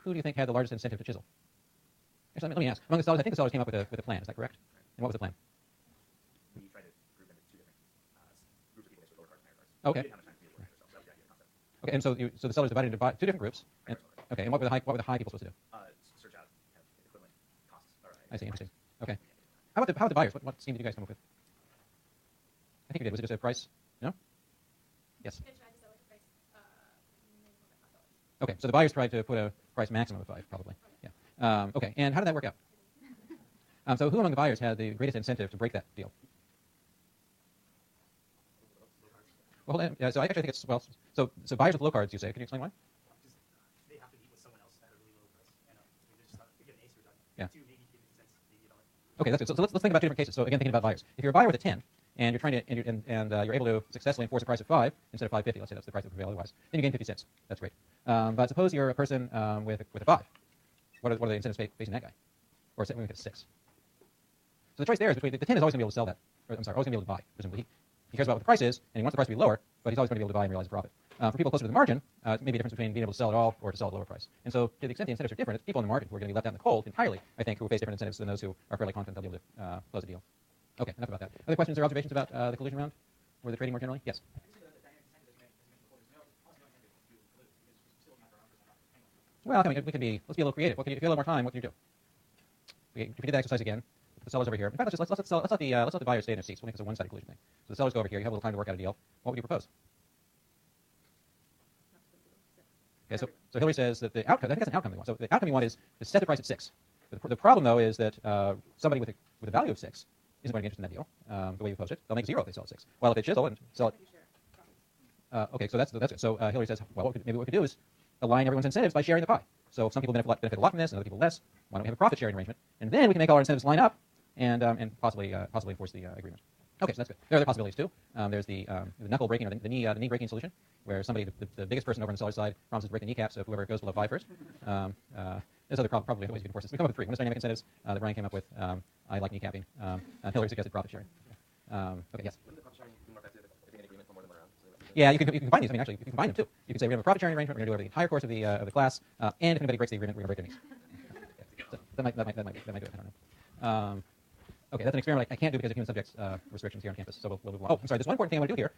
who do you think had the largest incentive to chisel? Actually, let me ask. Among the sellers, I think the sellers came up with a plan. Is that correct? And what was the plan? We tried to group them into two different groups of people with lower cards and higher cards. Okay. We didn't have enough time to do it ourselves. That was the idea concept. Okay, and so the sellers divided into two different groups. And, okay, and what were the high people supposed to do? Search out kind of equivalent costs. I see. Interesting. Okay. How about the buyers? What scheme did you guys come up with? I think you did. Was it just a price? No. Yes. Okay, so the buyers tried to put a price maximum of 5, probably. Yeah. Okay, and how did that work out? So who among the buyers had the greatest incentive to break that deal? Well, hold on. Yeah, so I actually think it's, well, so buyers with low cards, you say. Can you explain why? They have to meet with someone else at a really low price. And they just get an ace or Yeah. 2, maybe 50 cents, maybe $1. Okay, that's good. So let's think about two different cases. So again, thinking about buyers. If you're a buyer with a 10, and you're trying to, you're able to successfully enforce a price of 5 instead of 5.50, let's say that's the price that would prevail otherwise, then you gain 50 cents. That's great. But suppose you're a person with a 5. What are the incentives facing that guy? Or we make it 6. So the choice there is between the 10 is always going to be able to sell that. Or, I'm sorry, always going to be able to buy. Presumably, he cares about what the price is, and he wants the price to be lower, but he's always going to be able to buy and realize a profit. For people closer to the margin, it may be a difference between being able to sell at all or to sell at a lower price. And so, to the extent the incentives are different, it's people on the margin who are going to be left out in the cold entirely, I think, who face different incentives than those who are fairly confident they'll be able to close a deal. Okay, enough about that. Other questions or observations about the collusion round or the trading more generally? Yes. Well, we can be. Let's be a little creative. If you have a little more time, what can you do? If we did the exercise again, the sellers over here. In fact, let's let the buyers stay in their seats. We'll make this a one-sided collusion thing. So the sellers go over here. You have a little time to work out a deal. What would you propose? Okay, so Hillary says that the outcome. I think that's an outcome we want. So the outcome we want is to set the price at 6. The problem though is that somebody with a value of 6 isn't going to be interested in that deal. The way you posed it, they'll make 0 if they sell at 6. While if they chisel and sell it. Okay, so that's good. So Hillary says, well, maybe what we could do is align everyone's incentives by sharing the pie. So if some people benefit a lot from this, and other people less, why don't we have a profit sharing arrangement? And then we can make all our incentives line up, and possibly enforce the agreement. Okay, so that's good. There are other possibilities too. There's the knuckle breaking or the knee breaking solution, where somebody, the biggest person over on the seller's side, promises to break the kneecaps of whoever goes below 5 first. There's other probably ways you can enforce this. We come up with 3. One is dynamic incentives that Brian came up with. I like kneecapping. Hillary suggested profit sharing. Okay, yes. Wouldn't the profit sharing be more effective if they an agreement for more than one round? Yeah, you can combine these. I mean, actually, you can combine them too. You can say we're going to have a profit sharing arrangement. We're going to do it over the entire course of the class, and if anybody breaks the agreement, we're going to break their knees. So that might do it. I don't know. Okay, that's an experiment I can't do because of human subjects restrictions here on campus. So we'll move on. Oh, I'm sorry. There's one important thing I want to do here.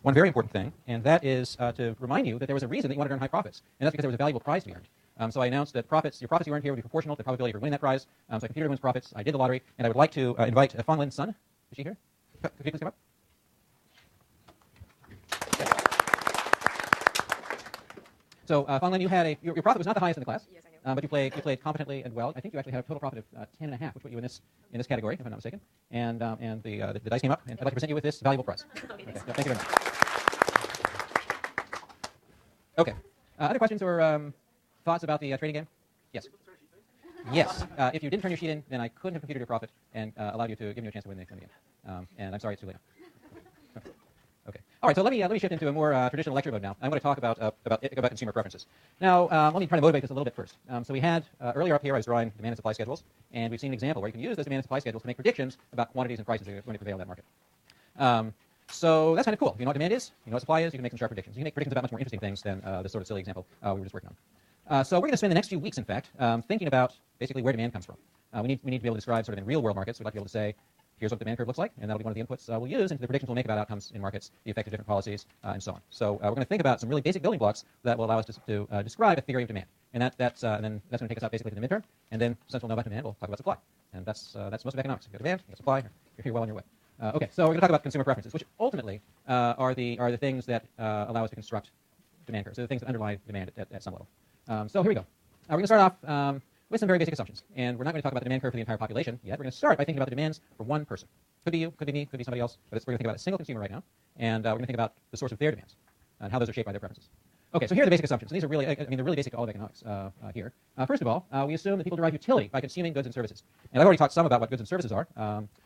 One very important thing, and that is to remind you that there was a reason that you wanted to earn high profits, and that's because there was a valuable prize to be earned. So I announced that your profits you earned here would be proportional to the probability of winning that prize. So I computed everyone's profits. I did the lottery, and I would like to invite Fong Lin's son. Is she here? Could you please come up? So, Fong Lin, you had your profit was not the highest in the class. Yes, I know. But you played competently and well. I think you actually had a total profit of 10.5, which put you in this category, if I'm not mistaken. And the dice came up, and I'd like to present you with this valuable prize. Okay, thank you very much. Okay. Other questions or thoughts about the trading game? Yes. Yes. If you didn't turn your sheet in, then I couldn't have computed your profit and allowed you to give you a chance to win the game. And I'm sorry it's too late. Okay. All right. So let me shift into a more traditional lecture mode now. I'm going to talk about consumer preferences. Now, let me try to motivate this a little bit first. So we had earlier up here, I was drawing demand and supply schedules, and we've seen an example where you can use those demand and supply schedules to make predictions about quantities and prices that are going to prevail in that market. So that's kind of cool. You know what demand is, you know what supply is, you can make some sharp predictions. You can make predictions about much more interesting things than this sort of silly example we were just working on. So we're going to spend the next few weeks, in fact, thinking about basically where demand comes from. We need to be able to describe sort of in real world markets. We'd like to be able to say, here's what the demand curve looks like, and that'll be one of the inputs we'll use into the predictions we'll make about outcomes in markets, the effect of different policies, and so on. So we're going to think about some really basic building blocks that will allow us to describe a theory of demand. And that's going to take us out basically to the midterm, and then since we'll know about demand, we'll talk about supply. And that's most of economics. You got demand, you got supply, you're here well on your way. Okay, so we're going to talk about consumer preferences, which ultimately are the things that allow us to construct demand curves. So the things that underlie demand at some level. So here we go. We're going to start off with some very basic assumptions. And we're not going to talk about the demand curve for the entire population yet. We're going to start by thinking about the demands for one person. Could be you, could be me, could be somebody else. But we're going to think about a single consumer right now. And we're going to think about the source of their demands and how those are shaped by their preferences. Okay, so here are the basic assumptions. And these are really, they're really basic to all of economics here. First of all, we assume that people derive utility by consuming goods and services. And I've already talked some about what goods and services are.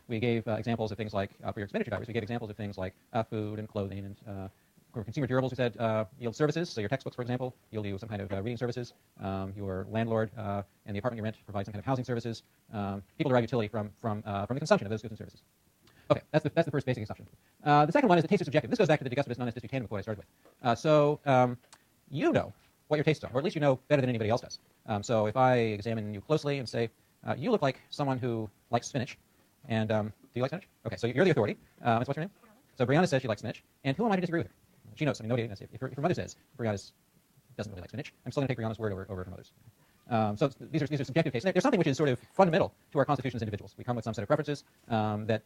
We gave examples of things like, for your expenditure drivers, we gave examples of things like food and clothing and for consumer durables, we said yield services. So your textbooks, for example, yield you some kind of reading services. Your landlord and the apartment you rent provide some kind of housing services. People derive utility from the consumption of those goods and services. Okay, that's the first basic assumption. The second one is the taste is subjective. This goes back to the de gustibus non est disputanum quote I started with. So you know what your tastes are, or at least you know better than anybody else does. So if I examine you closely and say, you look like someone who likes spinach, and do you like spinach? Okay, so you're the authority. What's your name? So Brianna says she likes spinach, and who am I to disagree with her? She knows. I mean, nobody. If her mother says Brianna doesn't really like spinach, I'm still going to take Brianna's word over her mother's. So these are subjective tastes. There's something which is sort of fundamental to our constitution as individuals. We come with some set of preferences that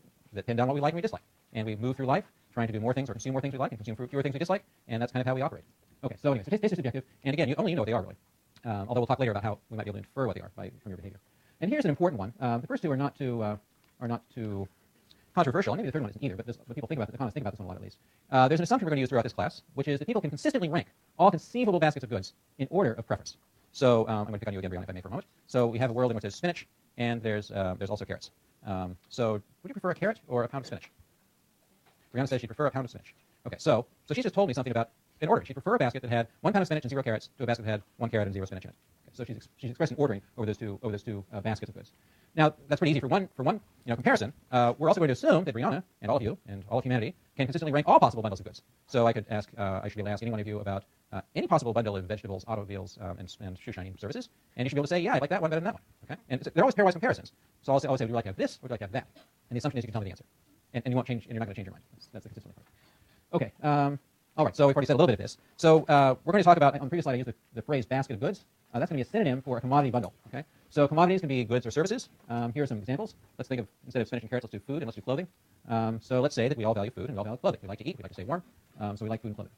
pin down what we like and we dislike, and we move through life trying to do more things or consume more things we like and consume fewer things we dislike, and that's kind of how we operate. Okay, so anyway, so taste is subjective, and again, only you know what they are really. Although we'll talk later about how we might be able to infer what they are from your behavior. And here's an important one. The first two are not too controversial. Maybe the third one isn't either, but people think about this one a lot at least. There's an assumption we're going to use throughout this class, which is that people can consistently rank all conceivable baskets of goods in order of preference. So I'm going to pick on you again, Brianna, if I may, for a moment. So we have a world in which there's spinach, and there's also carrots. So would you prefer a carrot or a pound of spinach? Brianna says she'd prefer a pound of spinach. Okay, so she just told me something about an order. She'd prefer a basket that had 1 pound of spinach and 0 carrots to a basket that had 1 carrot and 0 spinach in it. Okay, so she's expressing ordering over those two baskets of goods. Now that's pretty easy for one comparison. We're also going to assume that Brianna and all of you and all of humanity can consistently rank all possible bundles of goods. So I could ask, I should be able to ask any one of you about any possible bundle of vegetables, automobiles, and shoe shining services, and you should be able to say, yeah, I like that one better than that one. Okay, and they're always pairwise comparisons. So I'll say, would you like to have this, or would you like to have that? And the assumption is you can tell me the answer, and you won't change, and you're not going to change your mind. That's the consistent part. Okay. All right. So we've already said a little bit of this. So we're going to talk about, on the previous slide, I used the phrase basket of goods. That's going to be a synonym for a commodity bundle. Okay. So commodities can be goods or services. Here are some examples. Let's think of, instead of spinach and carrots, let's do food and let's do clothing. So let's say that we all value food and we all value clothing. We like to eat. We like to stay warm. So we like food and clothing.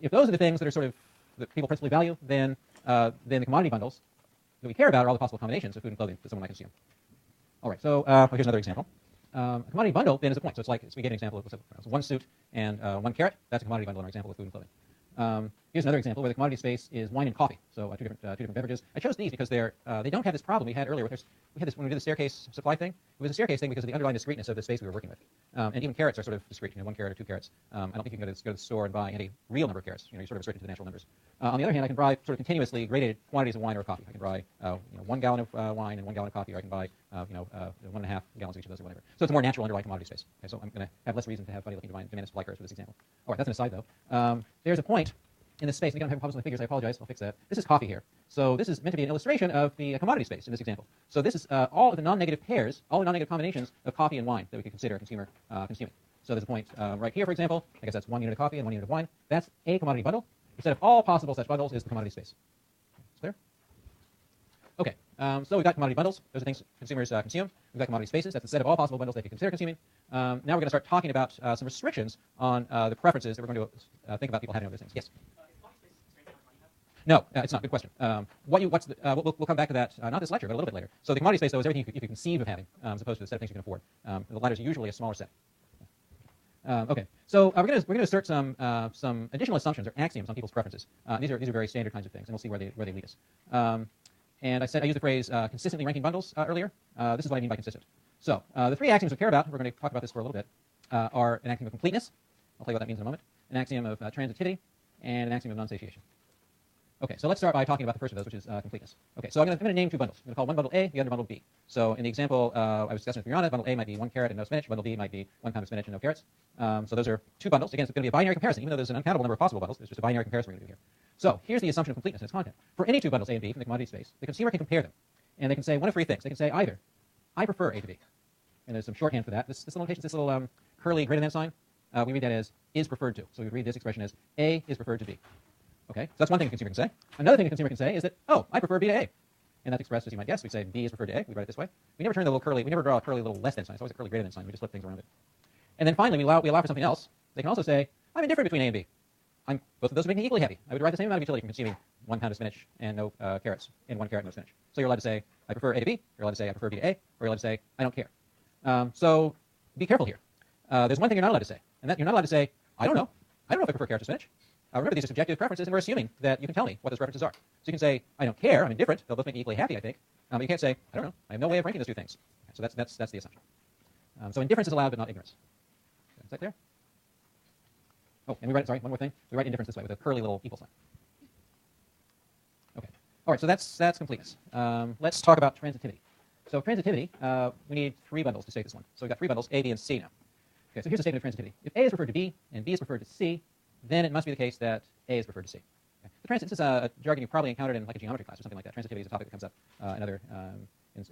If those are the things that are sort of that people principally value, then the commodity bundles that we care about are all the possible combinations of food and clothing that someone might consume. All right. So here's another example. A commodity bundle then is a point. So it's like, we get an example of 1 suit and 1 carrot. That's a commodity bundle in our example of food and clothing. Here's another example where the commodity space is wine and coffee. So two different beverages. I chose these because they don't have this problem we had earlier. We had this when we did the staircase supply thing. It was a staircase thing because of the underlying discreteness of the space we were working with. And even carrots are sort of discrete. 1 carrot or 2 carrots. I don't think you can go to the store and buy any real number of carrots. You're sort of restricted to the natural numbers. On the other hand, I can buy sort of continuously graded quantities of wine or coffee. I can buy 1 gallon of wine and 1 gallon of coffee, or I can buy 1.5 gallons of each of those or whatever. So it's a more natural underlying commodity space. Okay, so I'm going to have less reason to have funny looking demand supply curves for this example. All right, that's an aside though. There's a point in this space, and again, I'm having problems with my figures, I apologize, I'll fix that. This is coffee here. So this is meant to be an illustration of the commodity space in this example. So this is all of the non-negative pairs, all the non-negative combinations of coffee and wine that we could consider a consumer consuming. So there's a point right here, for example. I guess that's 1 unit of coffee and 1 unit of wine. That's a commodity bundle. The set of all possible such bundles is the commodity space. Is clear? Okay, so we've got commodity bundles. Those are things consumers consume. We've got commodity spaces. That's the set of all possible bundles they can consider consuming. Now we're going to start talking about some restrictions on the preferences that we're going to think about people having over those things. Yes? No, it's not. Good question. We'll come back to that, not this lecture, but a little bit later. So the commodity space, though, is everything you could conceive of having, as opposed to the set of things you can afford. The latter is usually a smaller set. Okay, so we're going to assert some additional assumptions or axioms on people's preferences. These are very standard kinds of things, and we'll see where they lead us. And I used the phrase consistently ranking bundles earlier. This is what I mean by consistent. So the 3 axioms we care about, we're going to talk about this for a little bit, are an axiom of completeness. I'll tell you what that means in a moment. An axiom of transitivity, and an axiom of non-satiation. Okay, so let's start by talking about the first of those, which is completeness. Okay, so I'm going to name 2 bundles. I'm going to call one bundle A, the other bundle B. So in the example I was discussing with Brianna, bundle A might be 1 carrot and no spinach. Bundle B might be 1 pound of spinach and no carrots. So those are 2 bundles. Again, it's going to be a binary comparison. Even though there's an uncountable number of possible bundles, it's just a binary comparison we're going to do here. So here's the assumption of completeness and its content. For any 2 bundles, A and B, from the commodity space, the consumer can compare them. And they can say one of 3 things. They can say either, I prefer A to B. And there's some shorthand for that. This little notation, this little curly greater than sign, we read that as is preferred to. So we read this expression as A is preferred to B. Okay, so that's one thing the consumer can say. Another thing the consumer can say is that, oh, I prefer B to A. And that's expressed, as you might guess. We say B is preferred to A. We write it this way. We never turn the little curly, we never draw a curly little less than sign. It's always a curly greater than sign. We just flip things around it. And then finally, we allow for something else. They can also say, I'm indifferent between A and B. Both of those make me equally happy. I would derive the same amount of utility from consuming 1 pound of spinach and no carrots, and 1 carrot and no spinach. So you're allowed to say, I prefer A to B. You're allowed to say, I prefer B to A. Or you're allowed to say, I don't care. So be careful here. There's one thing you're not allowed to say. And that you're not allowed to say, I don't know. I don't know if I prefer carrots or spinach. Remember, these are subjective preferences, and we're assuming that you can tell me what those preferences are. So you can say, I don't care, I'm indifferent, they'll both make me equally happy, I think. But you can't say, I don't know, I have no way of ranking those 2 things. So that's the assumption. So indifference is allowed, but not ignorance. Is that clear? Oh, and we write, sorry, one more thing. We write indifference this way, with a curly little equal sign. Okay. All right, so that's completeness. Let's talk about transitivity. So transitivity, we need 3 bundles to state this one. So we've got 3 bundles, A, B, and C now. Okay, so here's a statement of transitivity. If A is referred to B, and B is referred to C, then it must be the case that A is referred to C. Okay. This is a jargon you probably encountered in like a geometry class or something like that. Transitivity is a topic that comes up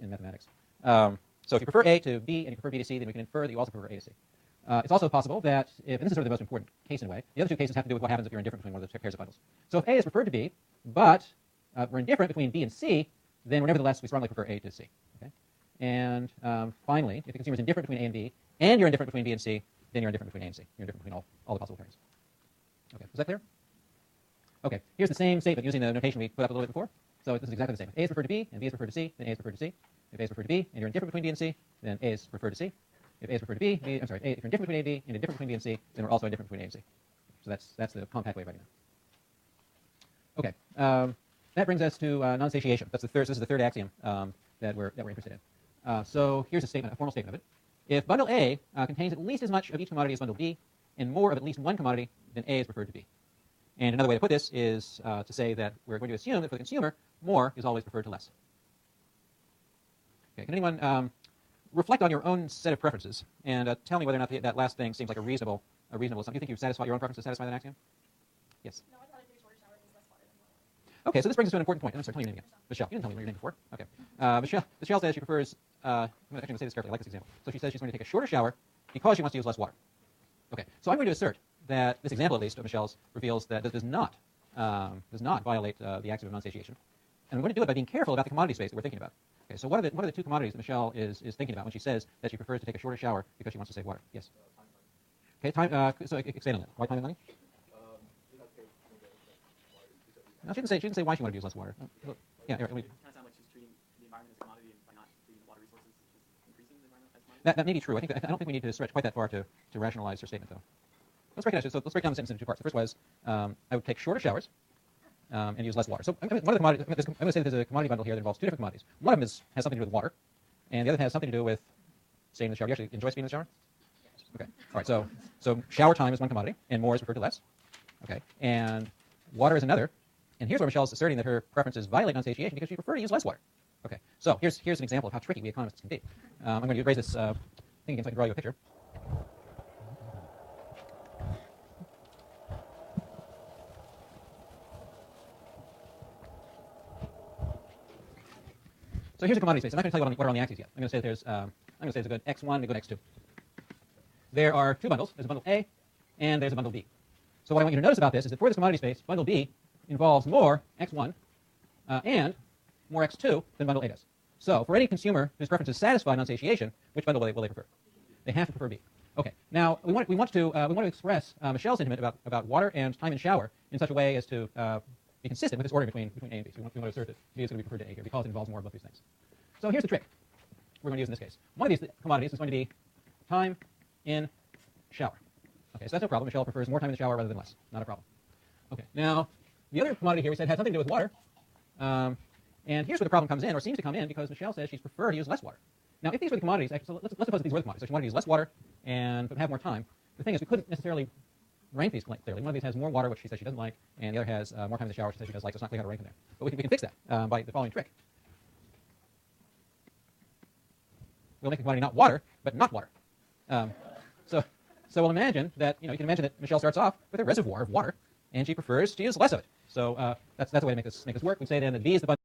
in mathematics. So if you prefer A to B and you prefer B to C, then we can infer that you also prefer A to C. It's also possible that if, and this is sort of the most important case in a way, the other two cases have to do with what happens if you're indifferent between one of those pairs of bundles. So if A is preferred to B, but we're indifferent between B and C, then we're nevertheless, we strongly prefer A to C. Okay? And finally, if the consumer is indifferent between A and B, and you're indifferent between B and C, then you're indifferent between A and C. You're indifferent between all the possible pairings. Okay, is that clear? Okay, here's the same statement using the notation we put up a little bit before. So this is exactly the same. If A is preferred to B, and B is preferred to C, then A is preferred to C. If A is preferred to B, and you're indifferent between B and C, then A is preferred to C. If A is preferred to B, if you're indifferent between A and B, and indifferent between B and C, then we're also indifferent between A and C. So that's the compact way of writing that. Okay, that brings us to non-satiation. This is the third axiom that we're interested in. So here's a statement, a formal statement of it. If bundle A contains at least as much of each commodity as bundle B, and more of at least one commodity, then A is preferred to B. And another way to put this is to say that we're going to assume that for the consumer, more is always preferred to less. Okay, can anyone reflect on your own set of preferences and tell me whether or not that last thing seems like a reasonable assumption? Do you think you've satisfied your own preference to satisfy that axiom? Yes. No, I thought if there's shorter shower, there's less water than more water. Okay, so this brings us to an important point. I'm sorry, tell me your name again. Michelle. You didn't tell me your name before. Okay. Michelle says she prefers. I'm actually going to say this carefully. I like this example. So she says she's going to take a shorter shower because she wants to use less water. Okay. So I'm going to assert that this example, at least, of Michelle's reveals that this does not violate the axiom of non-satiation. And I'm going to do it by being careful about the commodity space that we're thinking about. Okay. So what are the two commodities that Michelle is thinking about when she says that she prefers to take a shorter shower because she wants to save water? Yes. Okay. Time. So expand on that. Why time and money? No, she didn't say why she wanted to use less water. Yeah, Eric, It kind of sounds like she's treating the environment as a commodity, and by not treating the water resources, she's increasing the environment as a commodity. that may be true. I don't think we need to stretch quite that far to rationalize her statement, though. Let's break it down. So let's break down the sentence into two parts. The first was I would take shorter showers and use less water. So one of the commodities, I'm going to say that there's a commodity bundle here that involves two different commodities. One of them has something to do with water, and the other has something to do with staying in the shower. You actually enjoy staying in the shower? Okay. All right. So shower time is one commodity, and more is referred to less. Okay. And water is another. And here's where Michelle's asserting that her preferences violate non-satiation because she prefers to use less water. Okay, so here's an example of how tricky we economists can be. I'm going to raise this thing again so I can draw you a picture. So here's a commodity space. I'm not going to tell you what are on the axes yet. I'm going to say that there's a good x1 and a good x2. There are two bundles. There's a bundle A and there's a bundle B. So what I want you to notice about this is that for this commodity space, bundle B involves more x1 and more x2 than bundle A does. So for any consumer whose preferences satisfy non-satiation, which bundle will they prefer? They have to prefer B. Okay. Now we want to express Michelle's sentiment about water and time in shower in such a way as to be consistent with this ordering between A and B. So we want to assert that B is going to be preferred to A here because it involves more of both these things. So here's the trick we're going to use in this case. One of these commodities is going to be time in shower. Okay, so that's no problem. Michelle prefers more time in the shower rather than less. Not a problem. Okay. Now the other commodity here we said had something to do with water. And here's where the problem comes in, or seems to come in, because Michelle says she's preferred to use less water. Now, if these were the commodities, actually, so let's suppose that these were the commodities. So she wanted to use less water and have more time. The thing is, we couldn't necessarily rank these clearly. One of these has more water, which she says she doesn't like, and the other has more time in the shower, which she says she does like. So it's not clear how to rank them there. But we can fix that by the following trick. We'll make the commodity not water, but not water. So we'll imagine that, you can imagine that Michelle starts off with a reservoir of water, and she prefers to use less of it. So that's a way to make this work. We say then that B is the